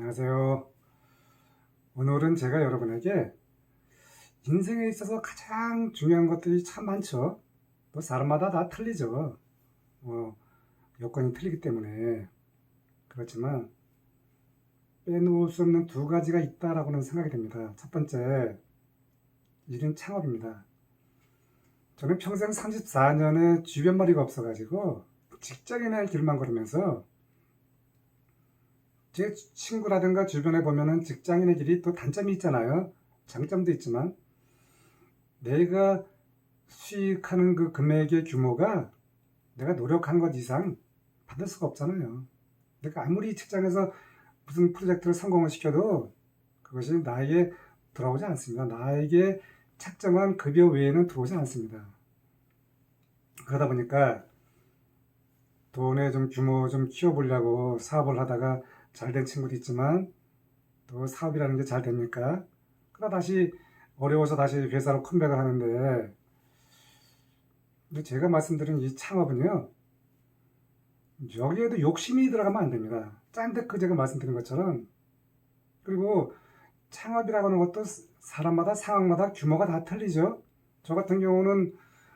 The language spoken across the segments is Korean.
안녕하세요. 오늘은 제가 여러분에게 인생에 있어서 가장 중요한 것들이 참 많죠. 또 사람마다 다 틀리죠. 뭐 여건이 틀리기 때문에. 그렇지만 빼놓을 수 없는 두 가지가 있다라고는 생각이 됩니다. 첫 번째, 일은 창업입니다. 저는 평생 34년의 주변머리가 없어가지고 직장인의 길만 걸으면서 제 친구라든가 주변에 보면은 직장인의 길이 또 단점이 있잖아요. 장점도 있지만 내가 수익하는 그 금액의 규모가 내가 노력한 것 이상 받을 수가 없잖아요. 내가 아무리 직장에서 무슨 프로젝트를 성공을 시켜도 그것이 나에게 들어오지 않습니다. 나에게 책정한 급여 외에는 들어오지 않습니다. 그러다 보니까 돈의 좀 규모 좀 키워보려고 사업을 하다가 잘 된 친구도 있지만 또 사업이라는 게 잘 됩니까? 그러다 다시 어려워서 다시 회사로 컴백을 하는데, 근데 제가 말씀드린 이 창업은요, 여기에도 욕심이 들어가면 안 됩니다. 짠데 제가 말씀드린 것처럼. 그리고 창업이라고 하는 것도 사람마다 상황마다 규모가 다 틀리죠. 저 같은 경우는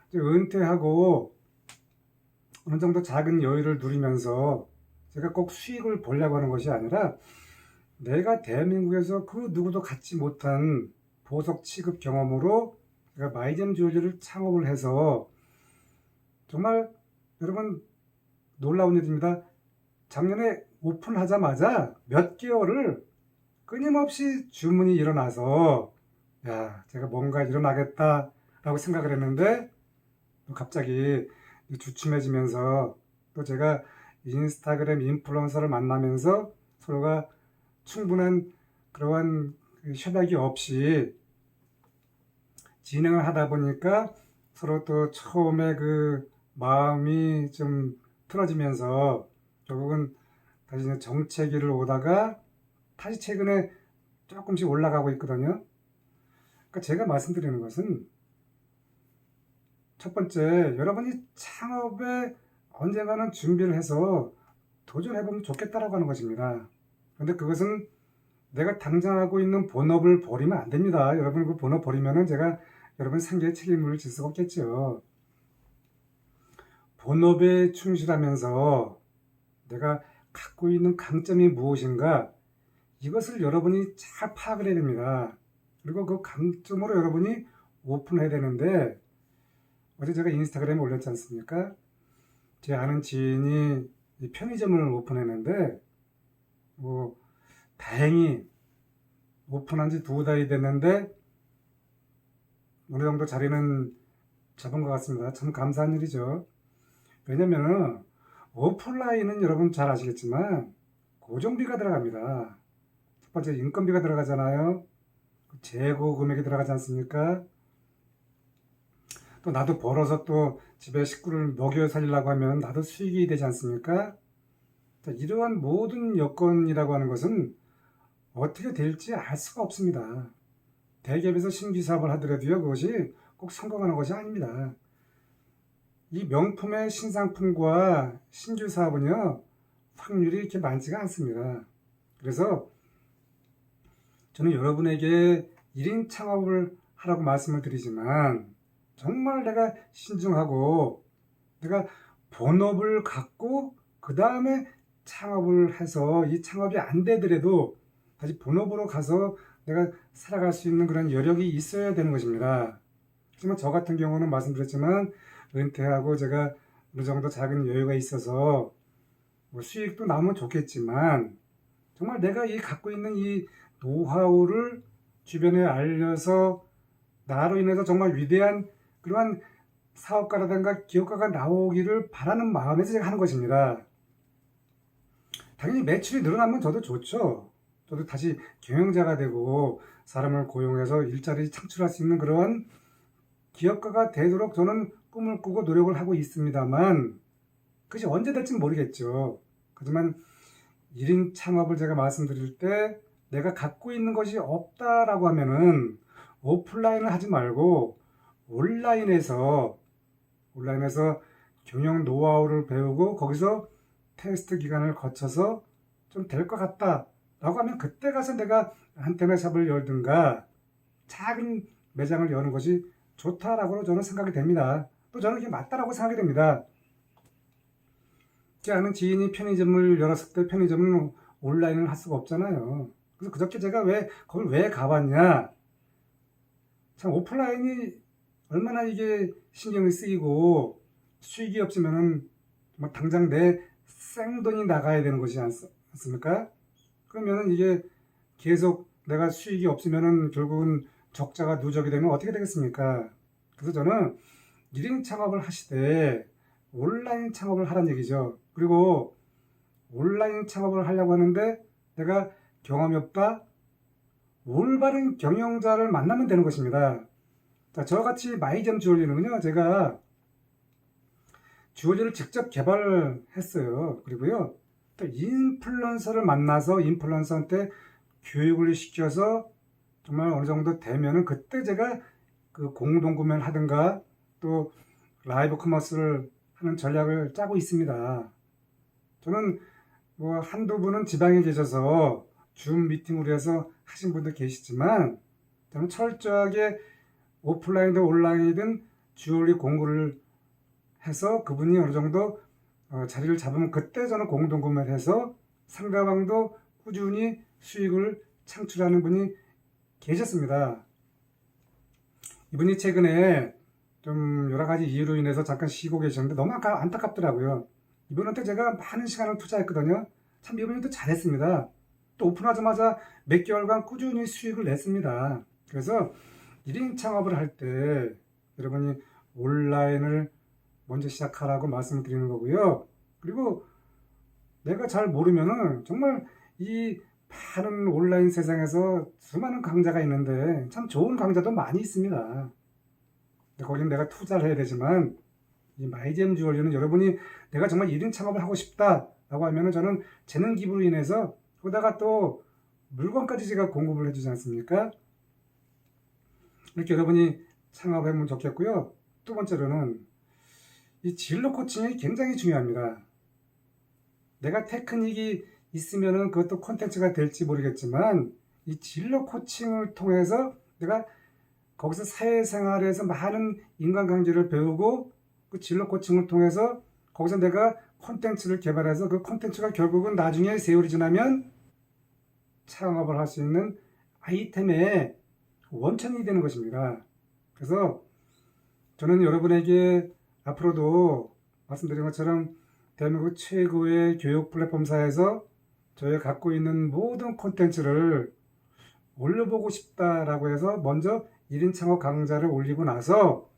이제 은퇴하고 어느 정도 작은 여유를 누리면서 제가 꼭 수익을 보려고 하는 것이 아니라 내가 대한민국에서 그 누구도 갖지 못한 보석 취급 경험으로 제가 마이잼 주얼리를 창업을 해서 정말 여러분 놀라운 일입니다. 작년에 오픈하자마자 몇 개월을 끊임없이 주문이 일어나서 야, 제가 뭔가 일어나겠다라고 생각을 했는데 또 갑자기 주춤해지면서 또 제가 인스타그램 인플루언서를 만나면서 서로가 충분한 그러한 협약이 없이 진행을 하다 보니까 서로 또 처음에 그 마음이 좀 틀어지면서 결국은 다시 정체기를 오다가 다시 최근에 조금씩 올라가고 있거든요. 그러니까 제가 말씀드리는 것은 첫 번째, 여러분이 창업에 언젠가는 준비를 해서 도전해보면 좋겠다라고 하는 것입니다. 그런데 그것은 내가 당장 하고 있는 본업을 버리면 안 됩니다. 여러분 그 본업 버리면은 제가 여러분 생계에 책임을 질 수가 없겠죠. 본업에 충실하면서 내가 갖고 있는 강점이 무엇인가 이것을 여러분이 잘 파악을 해야 됩니다. 그리고 그 강점으로 여러분이 오픈해야 되는데 어제 제가 인스타그램에 올렸지 않습니까? 제 아는 지인이 이 편의점을 오픈했는데 뭐 다행히 오픈한 지 2달이 됐는데 어느 정도 자리는 잡은 것 같습니다. 참 감사한 일이죠. 왜냐면은 오프라인은 여러분 잘 아시겠지만 고정비가 들어갑니다. 첫 번째 인건비가 들어가잖아요. 재고 금액이 들어가지 않습니까? 또 나도 벌어서 또 집에 식구를 먹여 살리려고 하면 나도 수익이 되지 않습니까? 자, 이러한 모든 여건이라고 하는 것은 어떻게 될지 알 수가 없습니다. 대기업에서 신규 사업을 하더라도요, 그것이 꼭 성공하는 것이 아닙니다. 이 명품의 신상품과 신규 사업은요, 확률이 이렇게 많지가 않습니다. 그래서 저는 여러분에게 1인 창업을 하라고 말씀을 드리지만 정말 내가 신중하고 내가 본업을 갖고 그 다음에 창업을 해서 이 창업이 안 되더라도 다시 본업으로 가서 내가 살아갈 수 있는 그런 여력이 있어야 되는 것입니다. 하지만 저 같은 경우는 말씀드렸지만 은퇴하고 제가 어느 정도 작은 여유가 있어서 뭐 수익도 나오면 좋겠지만 정말 내가 이 갖고 있는 이 노하우를 주변에 알려서 나로 인해서 정말 위대한 그러한 사업가라든가 기업가가 나오기를 바라는 마음에서 제가 하는 것입니다. 당연히 매출이 늘어나면 저도 좋죠. 저도 다시 경영자가 되고 사람을 고용해서 일자리 창출할 수 있는 그러한 기업가가 되도록 저는 꿈을 꾸고 노력을 하고 있습니다만 그것이 언제 될지는 모르겠죠. 하지만 1인 창업을 제가 말씀드릴 때 내가 갖고 있는 것이 없다라고 하면은 오프라인을 하지 말고 온라인에서 경영 노하우를 배우고 거기서 테스트 기간을 거쳐서 좀 될 것 같다라고 라고 하면 그때 가서 내가 안테나 샵을 열든가 작은 매장을 여는 것이 좋다라고 저는 생각이 됩니다. 또 저는 이게 맞다라고 생각이 됩니다. 제 아는 지인이 편의점을 열었을 때 편의점은 온라인을 할 수가 없잖아요. 그래서 그저께 제가 그걸 왜 가봤냐. 참 오프라인이 얼마나 이게 신경이 쓰이고 수익이 없으면은 정말 당장 내 생돈이 나가야 되는 것이지 않습니까? 그러면은 이게 계속 내가 수익이 없으면은 결국은 적자가 누적이 되면 어떻게 되겠습니까? 그래서 저는 1인 창업을 하시되 온라인 창업을 하라는 얘기죠. 그리고 온라인 창업을 하려고 하는데 내가 경험이 없다? 올바른 경영자를 만나면 되는 것입니다. 자, 저같이 마이잼 주얼리는요, 제가 주얼리를 직접 개발했어요. 그리고요, 또 인플루언서를 만나서 인플루언서한테 교육을 시켜서 정말 어느 정도 되면은 그때 제가 그 공동구매를 하든가 또 라이브 커머스를 하는 전략을 짜고 있습니다. 저는 뭐 한두 분은 지방에 계셔서 줌 미팅으로 해서 하신 분도 계시지만 저는 철저하게 오프라인이든 온라인이든 주얼리 공부를 해서 그분이 어느 정도 자리를 잡으면 그때 저는 공동구매를 해서 상대방도 꾸준히 수익을 창출하는 분이 계셨습니다. 이분이 최근에 좀 여러 가지 이유로 인해서 잠깐 쉬고 계셨는데 너무 안타깝더라고요. 이분한테 제가 많은 시간을 투자했거든요. 참 이분이 또 잘했습니다. 또 오픈하자마자 몇 개월간 꾸준히 수익을 냈습니다. 그래서 1인 창업을 할 때 여러분이 온라인을 먼저 시작하라고 말씀을 드리는 거고요. 그리고 내가 잘 모르면은 정말 이 많은 온라인 세상에서 수많은 강좌가 있는데 참 좋은 강좌도 많이 있습니다. 거기는 내가 투자를 해야 되지만 이 마이잼 주얼리는 여러분이 내가 정말 1인 창업을 하고 싶다라고 하면은 저는 재능 기부로 인해서 거기다가 또 물건까지 제가 공급을 해주지 않습니까? 이렇게 여러분이 창업하면 좋겠고요. 두 번째로는 이 진로 코칭이 굉장히 중요합니다. 내가 테크닉이 있으면은 그것도 콘텐츠가 될지 모르겠지만 이 진로 코칭을 통해서 내가 거기서 사회생활에서 많은 인간관계를 배우고 그 진로 코칭을 통해서 거기서 내가 콘텐츠를 개발해서 그 콘텐츠가 결국은 나중에 세월이 지나면 창업을 할 수 있는 아이템의 원천이 되는 것입니다. 그래서 저는 여러분에게 앞으로도 말씀드린 것처럼 대한민국 최고의 교육 플랫폼사에서 저희가 갖고 있는 모든 콘텐츠를 올려보고 싶다라고 해서 먼저 1인 창업 강좌를 올리고 나서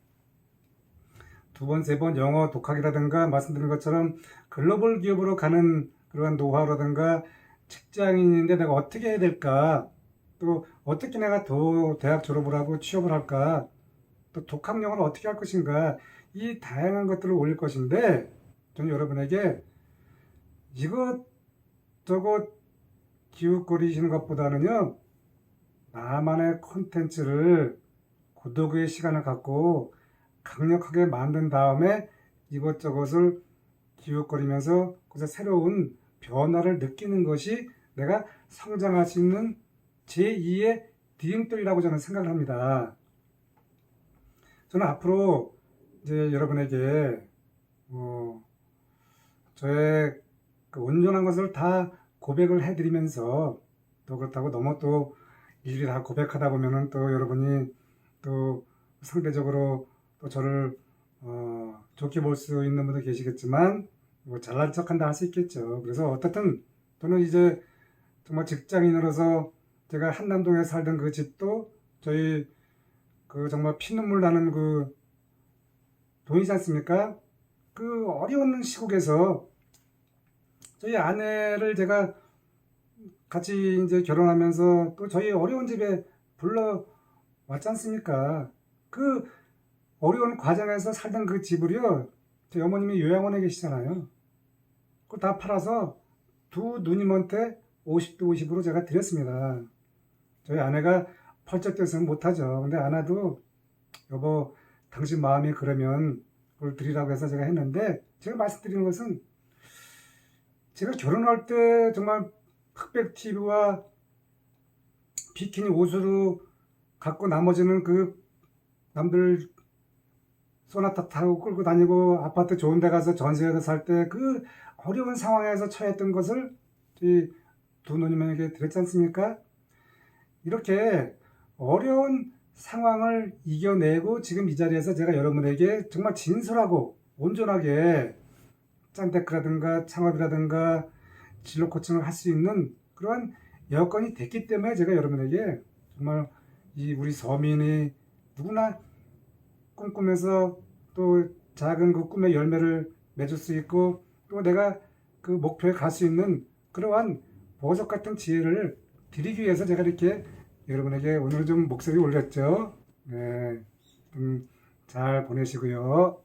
두 번, 세 번 영어 독학이라든가 말씀드린 것처럼 글로벌 기업으로 가는 그러한 노하우라든가 직장인인데 내가 어떻게 해야 될까, 또 어떻게 내가 더 대학 졸업을 하고 취업을 할까, 또 독학 영어를 어떻게 할 것인가, 이 다양한 것들을 올릴 것인데 저는 여러분에게 이것저것 기웃거리시는 것보다는요, 나만의 콘텐츠를 구독의 시간을 갖고 강력하게 만든 다음에 이것저것을 기웃거리면서 그래서 새로운 변화를 느끼는 것이 내가 성장할 수 있는 제2의 디딤돌이라고 저는 생각을 합니다. 저는 앞으로 이제 여러분에게 저의 그 온전한 것을 다 고백을 해드리면서 또 그렇다고 너무 또 일일이 다 고백하다 보면은 또 여러분이 또 상대적으로 또 저를 좋게 볼 수 있는 분도 계시겠지만 뭐 잘난 척한다 할 수 있겠죠. 그래서 어떻든 저는 이제 정말 직장인으로서 제가 한남동에 살던 그 집도 저희 그 정말 피눈물 나는 그 돈이지 않습니까? 그 어려운 시국에서 저희 아내를 제가 같이 이제 결혼하면서 또 저희 어려운 집에 불러왔지 않습니까? 그 어려운 과정에서 살던 그 집을요, 저희 어머님이 요양원에 계시잖아요. 그걸 다 팔아서 두 누님한테 50대 50으로 제가 드렸습니다. 저희 아내가 펄쩍대서는 못하죠. 근데 아내도 여보, 당신 마음이 그러면 그걸 드리라고 해서 제가 했는데, 제가 말씀드리는 것은 제가 결혼할 때 정말 흑백 TV와 비키니 옷으로 갖고 나머지는 그 남들 소나타 타고 끌고 다니고 아파트 좋은 데 가서 전세에서 살 때 그 어려운 상황에서 처했던 것을 이 두 누님에게 드렸지 않습니까? 이렇게 어려운 상황을 이겨내고 지금 이 자리에서 제가 여러분에게 정말 진솔하고 온전하게 짠테크라든가 창업이라든가 진로 코칭을 할 수 있는 그러한 여건이 됐기 때문에 제가 여러분에게 정말 이 우리 서민이 누구나 꿈꾸면서 또 작은 그 꿈의 열매를 맺을 수 있고 또 내가 그 목표에 갈 수 있는 그러한 보석 같은 지혜를 드리기 위해서 제가 이렇게 여러분에게 오늘 좀 목소리 올렸죠. 네, 잘 보내시고요.